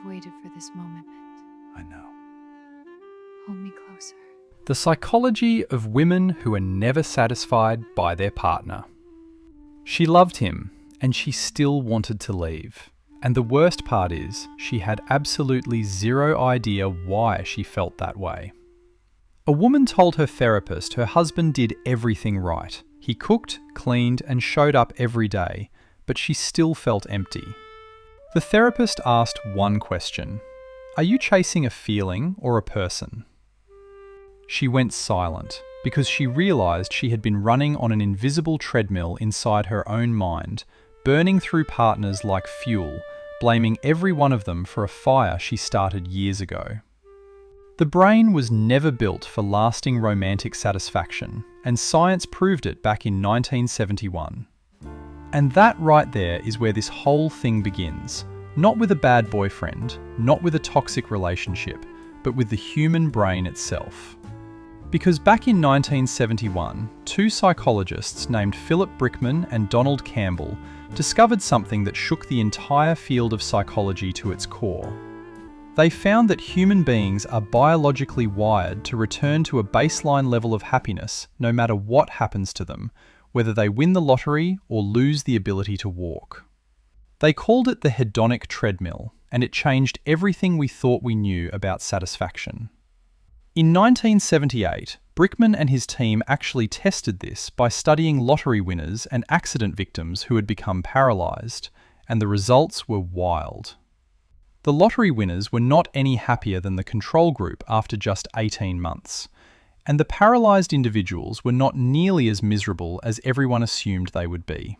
I've waited for this moment. I know. Hold me closer. The psychology of women who are never satisfied by their partner. She loved him, and she still wanted to leave. And the worst part is, she had absolutely zero idea why she felt that way. A woman told her therapist her husband did everything right. He cooked, cleaned, and showed up every day, but she still felt empty. The therapist asked one question: "Are you chasing a feeling or a person?" She went silent because she realised she had been running on an invisible treadmill inside her own mind, burning through partners like fuel, blaming every one of them for a fire she started years ago. The brain was never built for lasting romantic satisfaction, and science proved it back in 1971. And that right there is where this whole thing begins. Not with a bad boyfriend, not with a toxic relationship, but with the human brain itself. Because back in 1971, two psychologists named Philip Brickman and Donald Campbell discovered something that shook the entire field of psychology to its core. They found that human beings are biologically wired to return to a baseline level of happiness no matter what happens to them, whether they win the lottery or lose the ability to walk. They called it the hedonic treadmill, and it changed everything we thought we knew about satisfaction. In 1978, Brickman and his team actually tested this by studying lottery winners and accident victims who had become paralysed, and the results were wild. The lottery winners were not any happier than the control group after just 18 months, and the paralysed individuals were not nearly as miserable as everyone assumed they would be.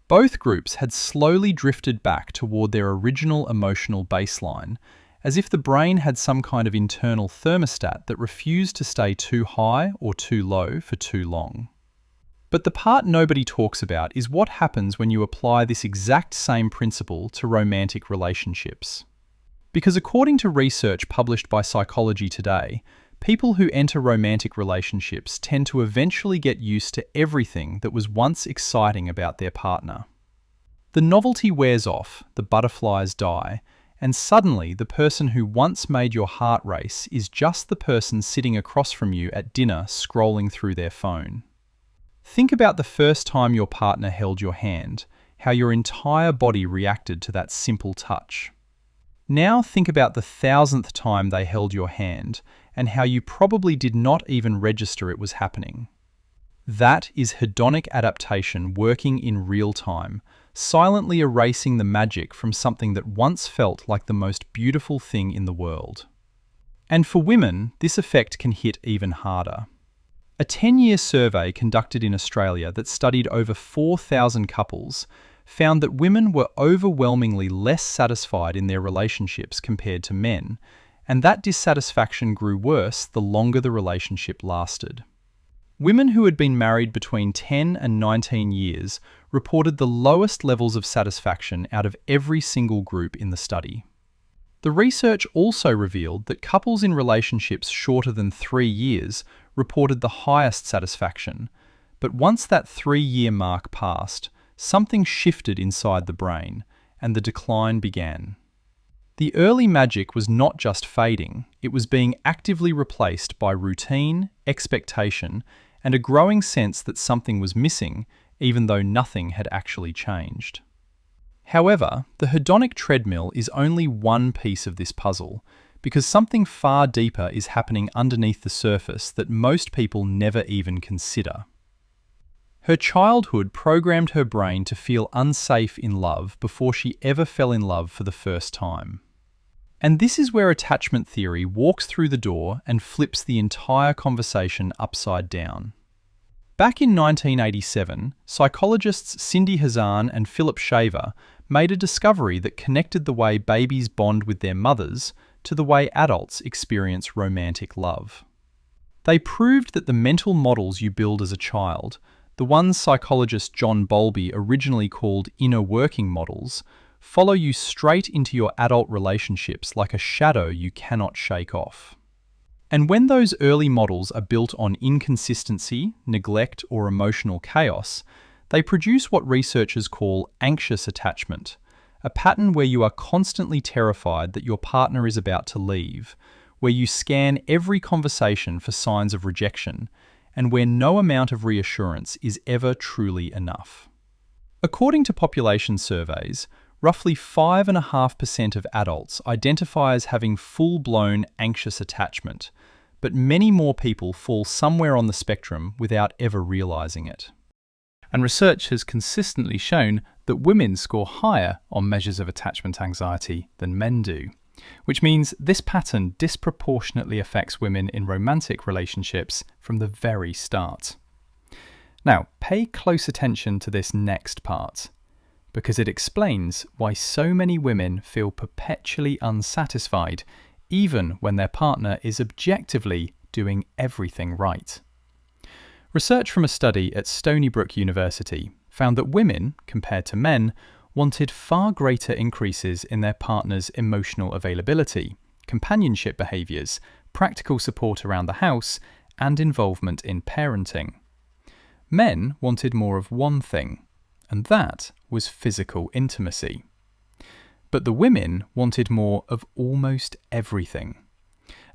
Both groups had slowly drifted back toward their original emotional baseline, as if the brain had some kind of internal thermostat that refused to stay too high or too low for too long. But the part nobody talks about is what happens when you apply this exact same principle to romantic relationships. Because according to research published by Psychology Today, people who enter romantic relationships tend to eventually get used to everything that was once exciting about their partner. The novelty wears off, the butterflies die, and suddenly the person who once made your heart race is just the person sitting across from you at dinner scrolling through their phone. Think about the first time your partner held your hand, how your entire body reacted to that simple touch. Now think about the 1,000th time they held your hand, and how you probably did not even register it was happening. That is hedonic adaptation working in real time, silently erasing the magic from something that once felt like the most beautiful thing in the world. And for women, this effect can hit even harder. A 10-year survey conducted in Australia that studied over 4,000 couples found that women were overwhelmingly less satisfied in their relationships compared to men, and that dissatisfaction grew worse the longer the relationship lasted. Women who had been married between 10 and 19 years reported the lowest levels of satisfaction out of every single group in the study. The research also revealed that couples in relationships shorter than 3 years reported the highest satisfaction, but once that 3-year mark passed, something shifted inside the brain, and the decline began. The early magic was not just fading, it was being actively replaced by routine, expectation, and a growing sense that something was missing, even though nothing had actually changed. However, the hedonic treadmill is only one piece of this puzzle, because something far deeper is happening underneath the surface that most people never even consider. Her childhood programmed her brain to feel unsafe in love before she ever fell in love for the first time. And this is where attachment theory walks through the door and flips the entire conversation upside down. Back in 1987, psychologists Cindy Hazan and Philip Shaver made a discovery that connected the way babies bond with their mothers to the way adults experience romantic love. They proved that the mental models you build as a child, the ones psychologist John Bowlby originally called inner working models, follow you straight into your adult relationships like a shadow you cannot shake off. And when those early models are built on inconsistency, neglect, or emotional chaos, they produce what researchers call anxious attachment, a pattern where you are constantly terrified that your partner is about to leave, where you scan every conversation for signs of rejection, and where no amount of reassurance is ever truly enough. According to population surveys, roughly 5.5% of adults identify as having full-blown anxious attachment, but many more people fall somewhere on the spectrum without ever realizing it. And research has consistently shown that women score higher on measures of attachment anxiety than men do, which means this pattern disproportionately affects women in romantic relationships from the very start. Now, pay close attention to this next part, because it explains why so many women feel perpetually unsatisfied, even when their partner is objectively doing everything right. Research from a study at Stony Brook University found that women, compared to men, wanted far greater increases in their partner's emotional availability, companionship behaviours, practical support around the house, and involvement in parenting. Men wanted more of one thing, and that was physical intimacy. But the women wanted more of almost everything.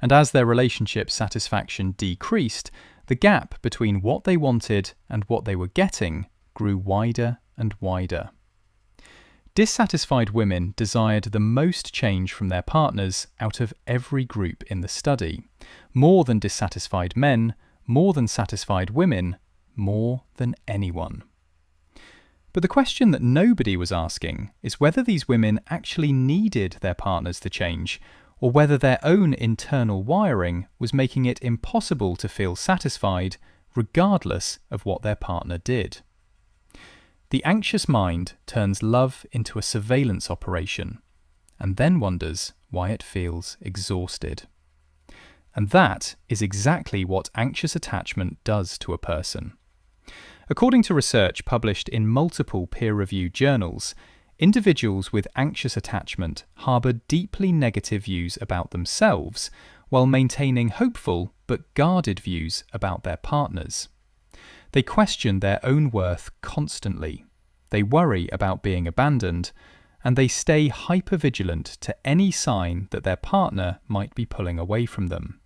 And as their relationship satisfaction decreased, the gap between what they wanted and what they were getting grew wider and wider. Dissatisfied women desired the most change from their partners out of every group in the study, more than dissatisfied men, more than satisfied women, more than anyone. But the question that nobody was asking is whether these women actually needed their partners to change, or whether their own internal wiring was making it impossible to feel satisfied regardless of what their partner did. The anxious mind turns love into a surveillance operation, and then wonders why it feels exhausted. And that is exactly what anxious attachment does to a person. According to research published in multiple peer-reviewed journals, individuals with anxious attachment harbour deeply negative views about themselves, while maintaining hopeful but guarded views about their partners. They question their own worth constantly, they worry about being abandoned, and they stay hypervigilant to any sign that their partner might be pulling away from them.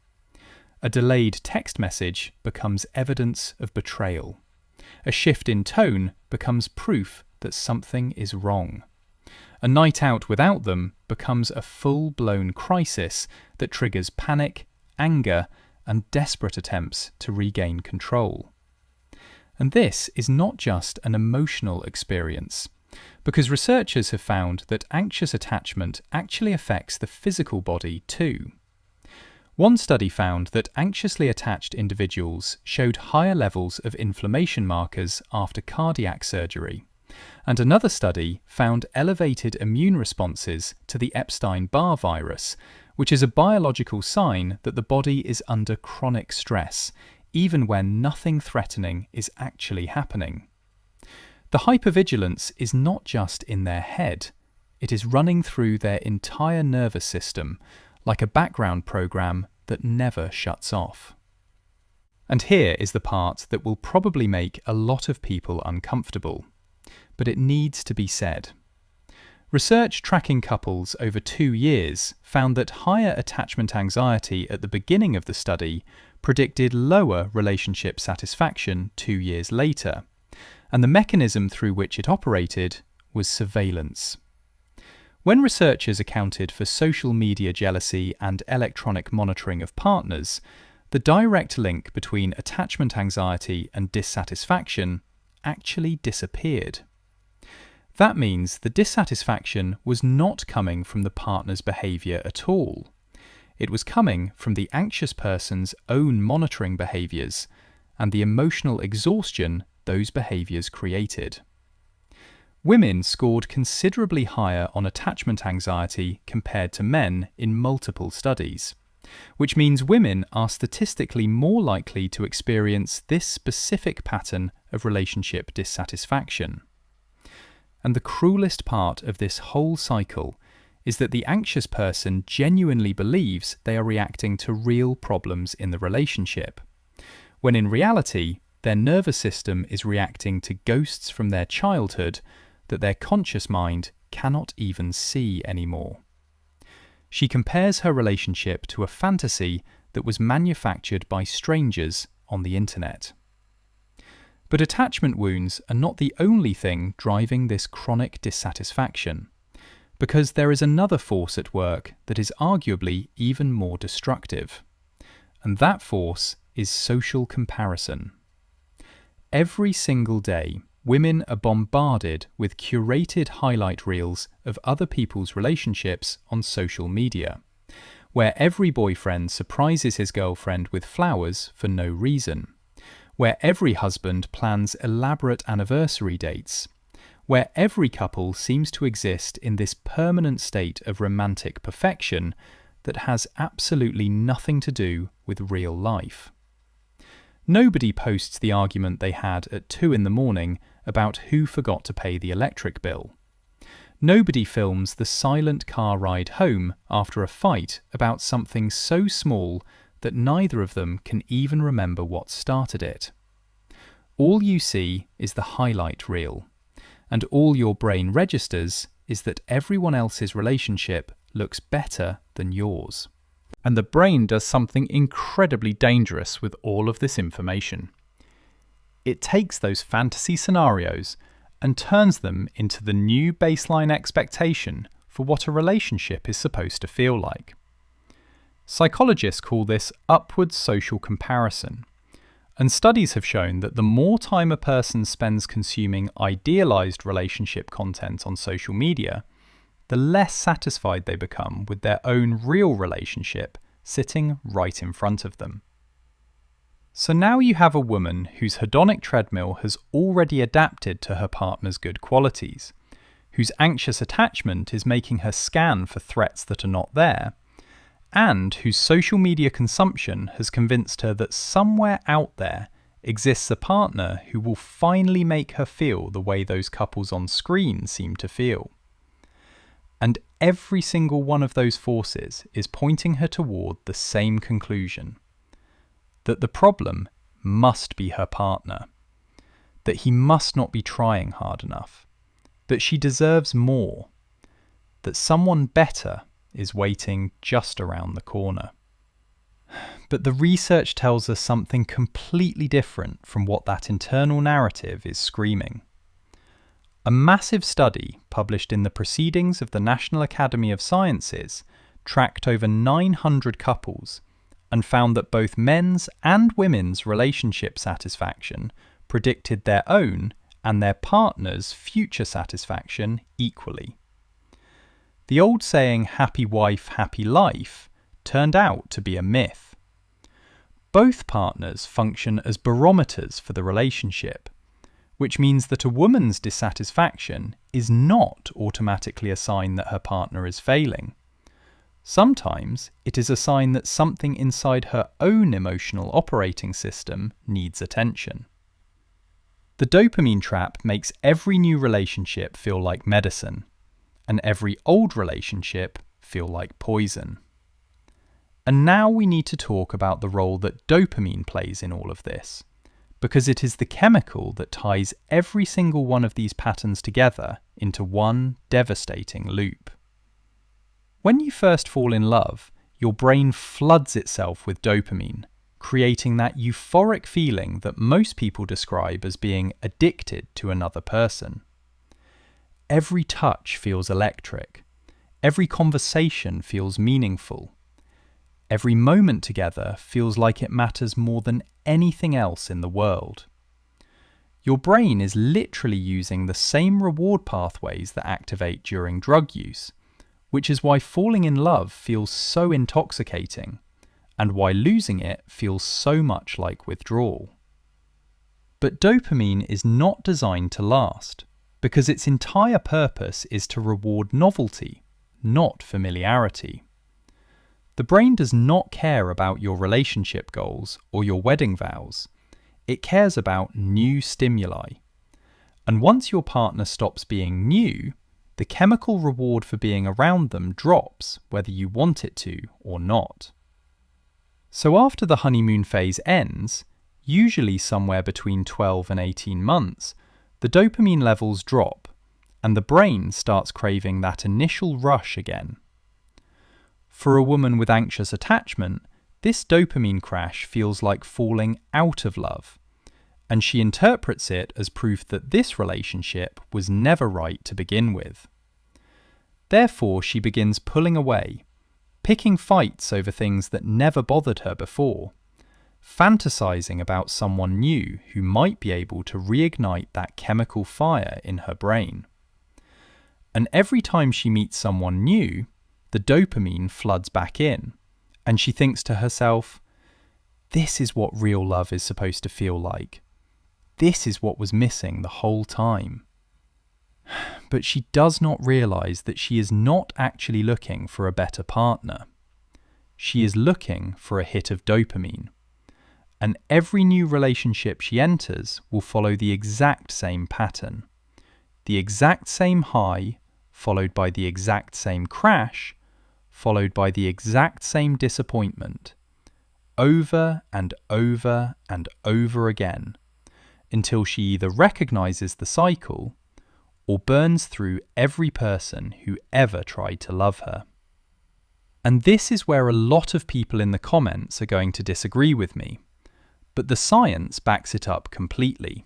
A delayed text message becomes evidence of betrayal. A shift in tone becomes proof that something is wrong. A night out without them becomes a full-blown crisis that triggers panic, anger, and desperate attempts to regain control. And this is not just an emotional experience, because researchers have found that anxious attachment actually affects the physical body too. One study found that anxiously attached individuals showed higher levels of inflammation markers after cardiac surgery, and another study found elevated immune responses to the Epstein-Barr virus, which is a biological sign that the body is under chronic stress, even when nothing threatening is actually happening. The hypervigilance is not just in their head, it is running through their entire nervous system, like a background program that never shuts off. And here is the part that will probably make a lot of people uncomfortable, but it needs to be said. Research tracking couples over 2 years found that higher attachment anxiety at the beginning of the study predicted lower relationship satisfaction 2 years later, and the mechanism through which it operated was surveillance. When researchers accounted for social media jealousy and electronic monitoring of partners, the direct link between attachment anxiety and dissatisfaction actually disappeared. That means the dissatisfaction was not coming from the partner's behaviour at all. It was coming from the anxious person's own monitoring behaviours and the emotional exhaustion those behaviours created. Women scored considerably higher on attachment anxiety compared to men in multiple studies, which means women are statistically more likely to experience this specific pattern of relationship dissatisfaction. And the cruelest part of this whole cycle is that the anxious person genuinely believes they are reacting to real problems in the relationship, when in reality their nervous system is reacting to ghosts from their childhood that their conscious mind cannot even see anymore. She compares her relationship to a fantasy that was manufactured by strangers on the internet. But attachment wounds are not the only thing driving this chronic dissatisfaction, because there is another force at work that is arguably even more destructive. And that force is social comparison. Every single day, women are bombarded with curated highlight reels of other people's relationships on social media, where every boyfriend surprises his girlfriend with flowers for no reason, where every husband plans elaborate anniversary dates, where every couple seems to exist in this permanent state of romantic perfection that has absolutely nothing to do with real life. Nobody posts the argument they had at 2 a.m. about who forgot to pay the electric bill. Nobody films the silent car ride home after a fight about something so small that neither of them can even remember what started it. All you see is the highlight reel, and all your brain registers is that everyone else's relationship looks better than yours. And the brain does something incredibly dangerous with all of this information. It takes those fantasy scenarios and turns them into the new baseline expectation for what a relationship is supposed to feel like. Psychologists call this upward social comparison, and studies have shown that the more time a person spends consuming idealized relationship content on social media, the less satisfied they become with their own real relationship sitting right in front of them. So now you have a woman whose hedonic treadmill has already adapted to her partner's good qualities, whose anxious attachment is making her scan for threats that are not there, and whose social media consumption has convinced her that somewhere out there exists a partner who will finally make her feel the way those couples on screen seem to feel. And every single one of those forces is pointing her toward the same conclusion: that the problem must be her partner, that he must not be trying hard enough, that she deserves more, that someone better is waiting just around the corner. But the research tells us something completely different from what that internal narrative is screaming. A massive study published in the Proceedings of the National Academy of Sciences tracked over 900 couples and found that both men's and women's relationship satisfaction predicted their own and their partner's future satisfaction equally. The old saying, happy wife, happy life, turned out to be a myth. Both partners function as barometers for the relationship, which means that a woman's dissatisfaction is not automatically a sign that her partner is failing. Sometimes it is a sign that something inside her own emotional operating system needs attention. The dopamine trap makes every new relationship feel like medicine, and every old relationship feel like poison. And now we need to talk about the role that dopamine plays in all of this, because it is the chemical that ties every single one of these patterns together into one devastating loop. When you first fall in love, your brain floods itself with dopamine, creating that euphoric feeling that most people describe as being addicted to another person. Every touch feels electric. Every conversation feels meaningful. Every moment together feels like it matters more than anything else in the world. Your brain is literally using the same reward pathways that activate during drug use, which is why falling in love feels so intoxicating, and why losing it feels so much like withdrawal. But dopamine is not designed to last, because its entire purpose is to reward novelty, not familiarity. The brain does not care about your relationship goals or your wedding vows. It cares about new stimuli. And once your partner stops being new, the chemical reward for being around them drops whether you want it to or not. So after the honeymoon phase ends, usually somewhere between 12 and 18 months, the dopamine levels drop, and the brain starts craving that initial rush again. For a woman with anxious attachment, this dopamine crash feels like falling out of love, and she interprets it as proof that this relationship was never right to begin with. Therefore, she begins pulling away, picking fights over things that never bothered her before, fantasizing about someone new who might be able to reignite that chemical fire in her brain. And every time she meets someone new, the dopamine floods back in, and she thinks to herself, this is what real love is supposed to feel like. This is what was missing the whole time. But she does not realize that she is not actually looking for a better partner. She is looking for a hit of dopamine. And every new relationship she enters will follow the exact same pattern. The exact same high, followed by the exact same crash, followed by the exact same disappointment, over and over and over again, until she either recognizes the cycle or burns through every person who ever tried to love her. And this is where a lot of people in the comments are going to disagree with me, but the science backs it up completely.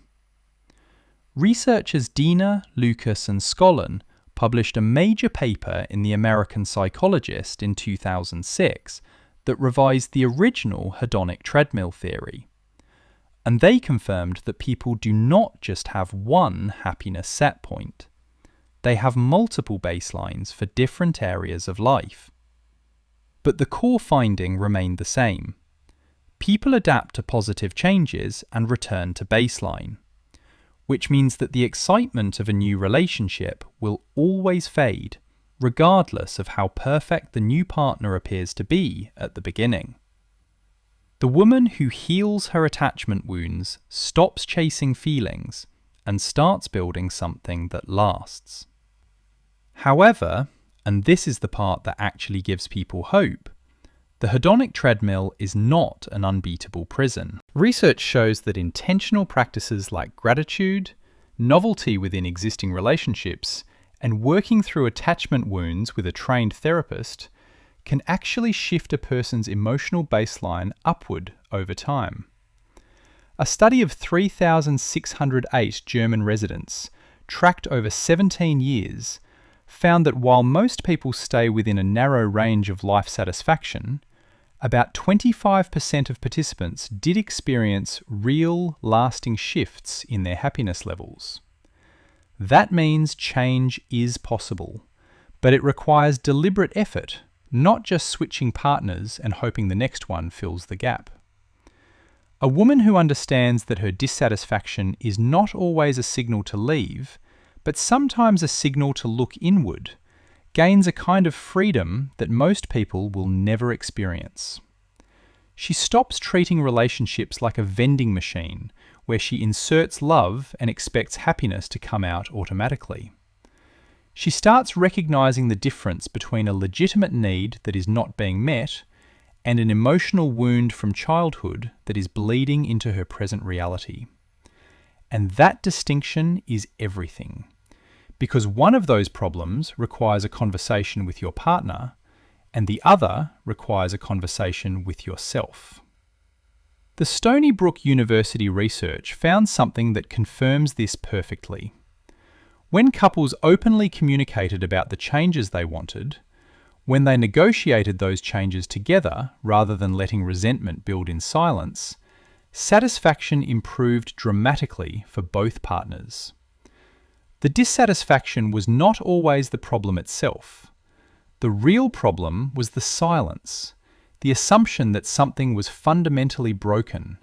Researchers Dina, Lucas and Scollin published a major paper in the American Psychologist in 2006 that revised the original hedonic treadmill theory. And they confirmed that people do not just have one happiness set point. They have multiple baselines for different areas of life. But the core finding remained the same. People adapt to positive changes and return to baseline, which means that the excitement of a new relationship will always fade, regardless of how perfect the new partner appears to be at the beginning. The woman who heals her attachment wounds stops chasing feelings and starts building something that lasts. However, and this is the part that actually gives people hope, the hedonic treadmill is not an unbeatable prison. Research shows that intentional practices like gratitude, novelty within existing relationships, and working through attachment wounds with a trained therapist can actually shift a person's emotional baseline upward over time. A study of 3,608 German residents, tracked over 17 years, found that while most people stay within a narrow range of life satisfaction, about 25% of participants did experience real, lasting shifts in their happiness levels. That means change is possible, but it requires deliberate effort, not just switching partners and hoping the next one fills the gap. A woman who understands that her dissatisfaction is not always a signal to leave, but sometimes a signal to look inward, gains a kind of freedom that most people will never experience. She stops treating relationships like a vending machine where she inserts love and expects happiness to come out automatically. She starts recognizing the difference between a legitimate need that is not being met and an emotional wound from childhood that is bleeding into her present reality. And that distinction is everything. Because one of those problems requires a conversation with your partner, and the other requires a conversation with yourself. The Stony Brook University research found something that confirms this perfectly. When couples openly communicated about the changes they wanted, when they negotiated those changes together rather than letting resentment build in silence, satisfaction improved dramatically for both partners. The dissatisfaction was not always the problem itself. The real problem was the silence, the assumption that something was fundamentally broken,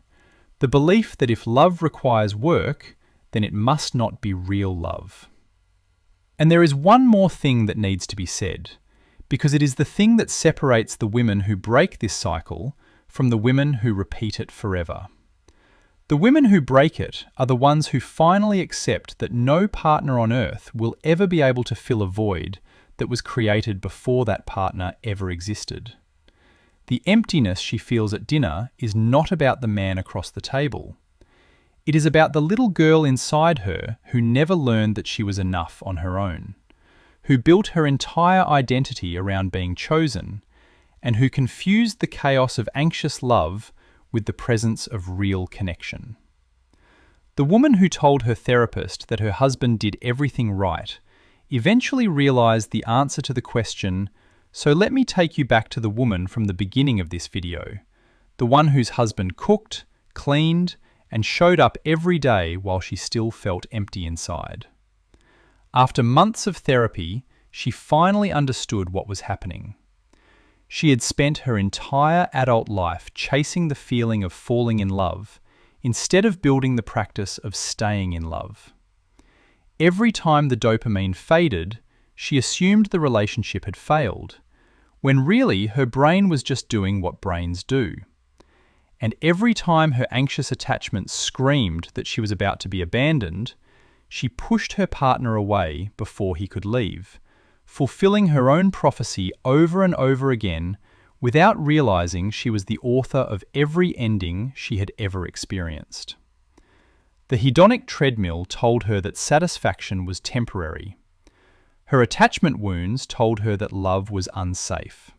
the belief that if love requires work, then it must not be real love. And there is one more thing that needs to be said, because it is the thing that separates the women who break this cycle from the women who repeat it forever. The women who break it are the ones who finally accept that no partner on earth will ever be able to fill a void that was created before that partner ever existed. The emptiness she feels at dinner is not about the man across the table. It is about the little girl inside her who never learned that she was enough on her own, who built her entire identity around being chosen, and who confused the chaos of anxious love with the presence of real connection. The woman who told her therapist that her husband did everything right eventually realized the answer to the question, so let me take you back to the woman from the beginning of this video, the one whose husband cooked, cleaned, and showed up every day while she still felt empty inside. After months of therapy, she finally understood what was happening. She had spent her entire adult life chasing the feeling of falling in love, instead of building the practice of staying in love. Every time the dopamine faded, she assumed the relationship had failed, when really her brain was just doing what brains do. And every time her anxious attachment screamed that she was about to be abandoned, she pushed her partner away before he could leave, fulfilling her own prophecy over and over again without realizing she was the author of every ending she had ever experienced. The hedonic treadmill told her that satisfaction was temporary. Her attachment wounds told her that love was unsafe.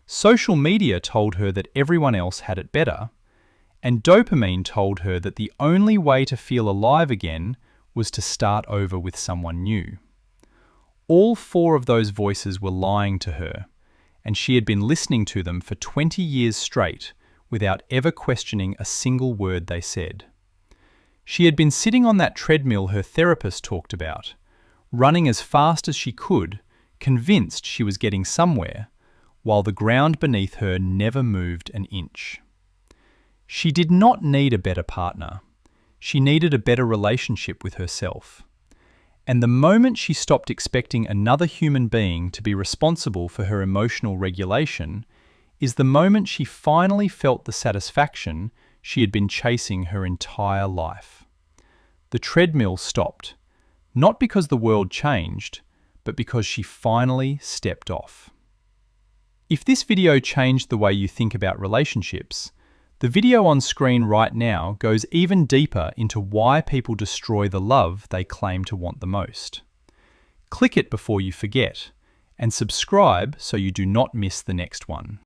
Social media told her that everyone else had it better, and dopamine told her that the only way to feel alive again was to start over with someone new. All four of those voices were lying to her, and she had been listening to them for 20 years straight without ever questioning a single word they said. She had been sitting on that treadmill her therapist talked about, running as fast as she could, convinced she was getting somewhere, while the ground beneath her never moved an inch. She did not need a better partner. She needed a better relationship with herself. And the moment she stopped expecting another human being to be responsible for her emotional regulation is the moment she finally felt the satisfaction she had been chasing her entire life. The treadmill stopped, not because the world changed, but because she finally stepped off. If this video changed the way you think about relationships, the video on screen right now goes even deeper into why people destroy the love they claim to want the most. Click it before you forget, and subscribe so you do not miss the next one.